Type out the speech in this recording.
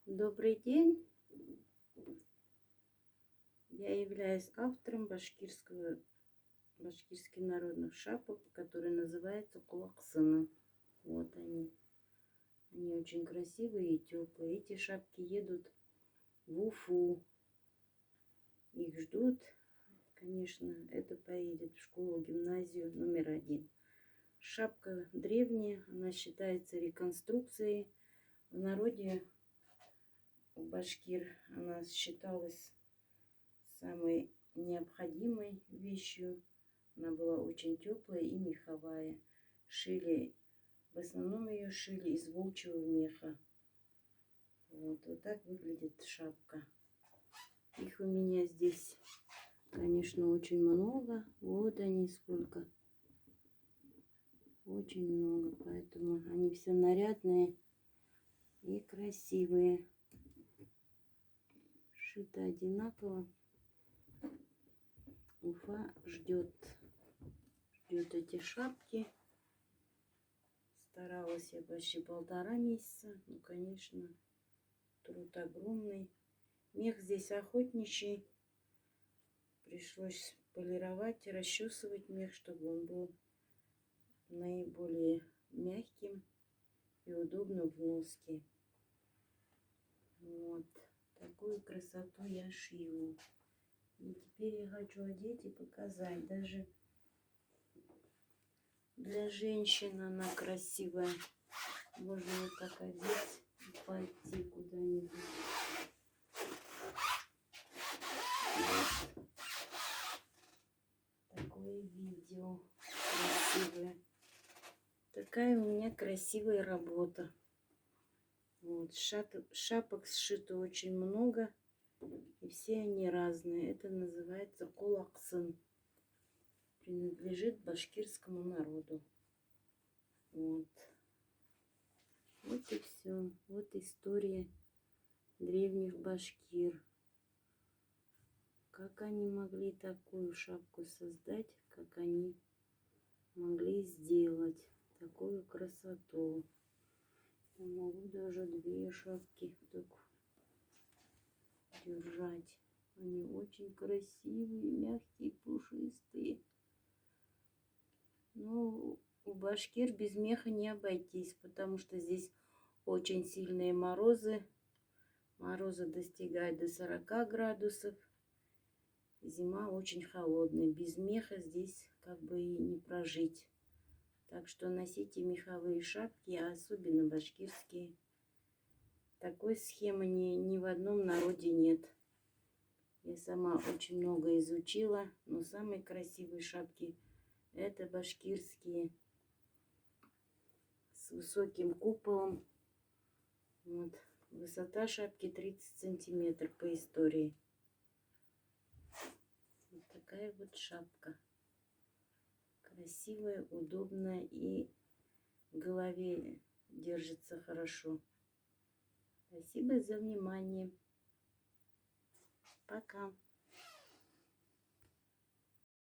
Добрый день! Я являюсь автором башкирских народных шапок, которые называются кулаксыны. Вот они. Они очень красивые и теплые. Эти шапки едут в Уфу. Их ждут. Конечно, это поедет в школу-гимназию номер 1. Шапка древняя, она считается реконструкцией. В народе у башкир она считалась самой необходимой вещью. Она была очень теплая и меховая. В основном ее шили из волчьего меха. Вот так выглядит шапка. Их у меня здесь, конечно, очень много. Вот они сколько. Очень много, поэтому они все нарядные и красивые. Шито одинаково. Уфа ждет эти шапки. Старалась я почти 1,5 месяца. Ну, конечно, труд огромный. Мех здесь охотничий. Пришлось полировать и расчесывать мех, чтобы он был наиболее мягким и удобным в носке. Вот такую красоту я шью. И теперь я хочу одеть и показать. Даже для женщин она красивая. Можно вот так одеть и пойти куда-нибудь. Вот. Такое видео красивое. Такая у меня красивая работа. Вот. Шапок сшито очень много. И все они разные. Это называется кулаксын. Принадлежит башкирскому народу. Вот. Вот и все. Вот история древних башкир. Как они могли такую шапку создать, как они могли сделать такую красоту. Я могу даже 2 шапки так держать. Они очень красивые, мягкие, пушистые. Но у башкир без меха не обойтись, потому что здесь очень сильные морозы. Морозы достигают до 40 градусов. Зима очень холодная. Без меха здесь как бы и не прожить. Так что носите меховые шапки, а особенно башкирские. Такой схемы ни в одном народе нет. Я сама очень много изучила, но самые красивые шапки это башкирские с высоким куполом. Вот. Высота шапки 30 сантиметров по истории. Вот такая вот шапка. Красивая, удобная и в голове держится хорошо. Спасибо за внимание. Пока.